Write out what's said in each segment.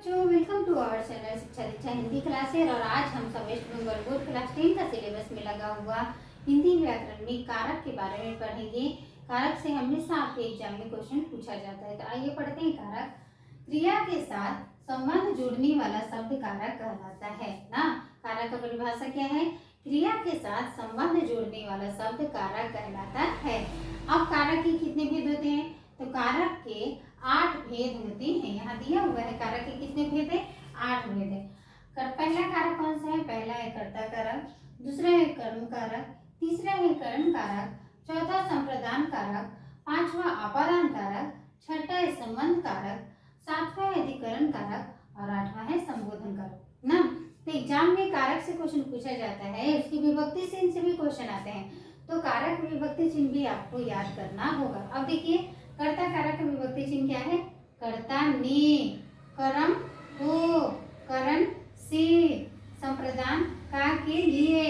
बच्चों, welcome to our channel शिक्षा दीक्षा Hindi classes. और आज हम सब वेस्ट बंगाल बोर्ड क्लास 10 का सिलेबस में लगा हुआ हिंदी व्याकरण में कारक के बारे में पढ़ेंगे। कारक से हमेशा आपके एग्जाम में क्वेश्चन पूछा जाता है। तो आइए पढ़ते हैं। कारक क्रिया के साथ संबंध जोड़ने वाला शब्द कारक कहलाता है ना। कारक का परिभाषा क्या है? क्रिया के साथ संबंध जोड़ने वाला शब्द कारक कहलाता है। अब कारक के कितने भेद होते हैं? तो कारक के 8 भेद होते हैं। यहाँ दिया हुआ है कारक के कितने भेद है? 8 भेद है। पहला कारक कौन सा है? पहला है कर्ता कारक, दूसरा है कर्म कारक, तीसरा है करण कारक, चौथा संप्रदान कारक, पांचवा अपादान कारक, छठा है संबंध कारक, सातवां है अधिकरण कारक और आठवां है संबोधन कारक ना। तो एग्जाम में कारक से क्वेश्चन पूछा जाता है, उसकी विभक्ति चिन्ह से भी क्वेश्चन आते हैं। तो कारक विभक्ति चिन्ह भी आपको याद करना होगा। अब देखिए, कर्ता कारक का विभक्ति चिन्ह क्या है? कर्ता ने, कर्म को, करण से, संप्रदान का के लिए,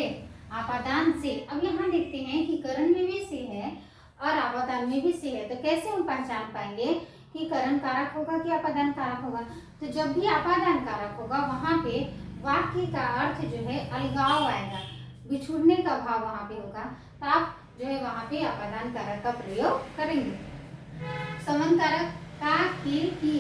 आपादान से। अब यहाँ देखते हैं कि करण में भी से है और आपादान में भी से है। तो कैसे हम पहचान पाएंगे कि करण कारक होगा कि आपादान कारक होगा? तो जब भी आपादान कारक होगा वहां पे वाक्य का अर्थ जो है अलगाव आएगा, बिछुड़ने का भाव वहां पे होगा। तो आप जो है वहां पे आपादान कारक का प्रयोग करेंगे। संबंध कारक का, के, की,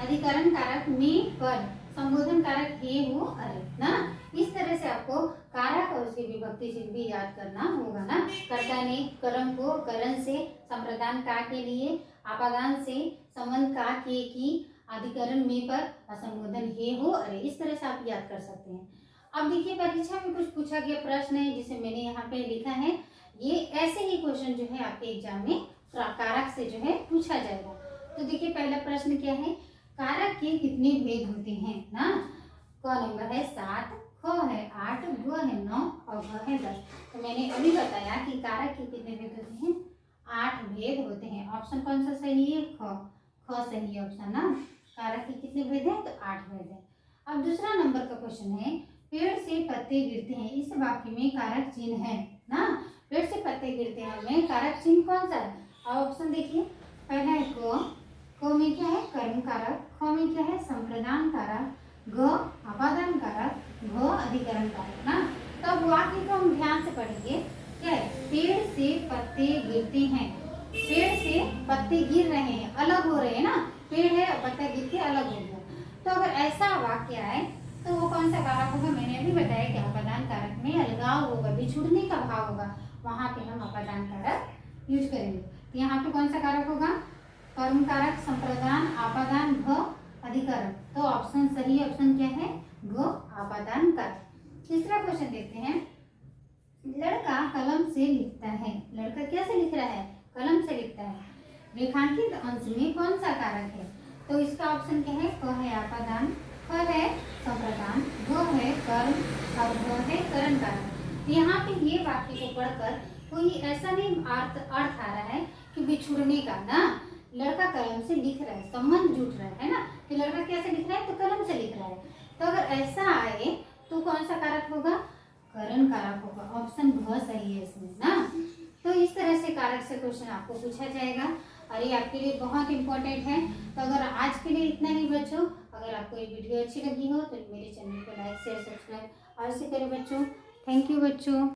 अधिकरण कारक में, पर, संबोधन कारक हे, हो, अरे ना। इस तरह से आपको कारक और उसकी विभक्ति चिन्ह भी याद करना होगा ना। कर्ता ने, कर्म को, करण से, संप्रदान का के लिए, आपादान से, संबंध का के, की, अधिकरण में, पर और संबोधन हे, हो, अरे। इस तरह से आप याद कर सकते हैं। अब देखिए, परीक्षा में कुछ पूछा गया प्रश्न है जिसे मैंने यहाँ पे लिखा है। ये ऐसे ही क्वेश्चन जो है आपके एग्जाम में कारक से जो है पूछा जाएगा। तो देखिए, पहला प्रश्न क्या है? कारक के कितने भेद होते हैं ना। क नंबर है 7, ख है 8, ग है 9 और घ है 10। तो मैंने अभी बताया कि कारक के कितने भेद होते हैं? 8 भेद होते हैं। ऑप्शन कौन सा सही है? ख सही है ऑप्शन ना। कारक के कितने भेद है? तो 8 भेद है। अब दूसरा नंबर का क्वेश्चन है, पेड़ से पत्ते गिरते हैं, इस वाक्य में कारक चिन्ह है ना। पेड़ से पत्ते गिरते हैं में कारक चिन्ह कौन सा है? अब ऑप्शन देखिए, पहला है क में क्या है? कर्म कारक, ख में क्या है? संप्रदान कारक, ग आपादान कारक, घ अधिकरण कारक ना। तो अब वाक्य को हम ध्यान से पढ़ेंगे। क्या है? पेड़ से पत्ते गिरते हैं, पेड़ से पत्ते गिर रहे हैं, अलग हो रहे हैं ना। पेड़ है और पत्ता गिर के अलग हो गया। तो अगर ऐसा वाक्य आए तो वो कौन सा कारक होगा? मैंने अभी बताया कि आपादान कारक में अलगाव होगा, बिछुड़ने का भाव होगा, वहां पे हम आपादान कारक यूज करेंगे। तो यहाँ पे कौन सा कारक होगा? कर्म कारक, संप्रदान, आपादान, घ अधिकरण। तो ऑप्शन सही ऑप्शन क्या है? घ आपादान कारक। तीसरा क्वेश्चन देखते हैं। लड़का कलम से लिखता है, लड़का कैसे लिख रहा है? कलम से लिखता है। रेखांकित अंश में कौन सा कारक है? तो इसका ऑप्शन क्या है? क है आपादान, ख है संप्रदान, घ है कर्म और घ है करण कारक। यहाँ पे ये वाक्य को पढ़कर कोई ऐसा नहीं अर्थ आ रहा है कि बिछुड़ने का ना। लड़का कलम से लिख रहा है, संबंध जुट रहा है ना। कि लड़का कैसे लिख रहा है? तो कलम से लिख रहा है। तो अगर ऐसा आए तो कौन सा कारक होगा? करण कारक होगा। ऑप्शन घ सही है इसमें ना। तो इस तरह से कारक से क्वेश्चन आपको पूछा जाएगा और ये आपके लिए बहुत इंपॉर्टेंट है। तो अगर आज के लिए इतना ही बच्चों। अगर आपको ये वीडियो अच्छी लगी हो तो मेरे चैनल को लाइक शेयर सब्सक्राइब अवश्य करें बच्चों। थैंक यू बच्चों।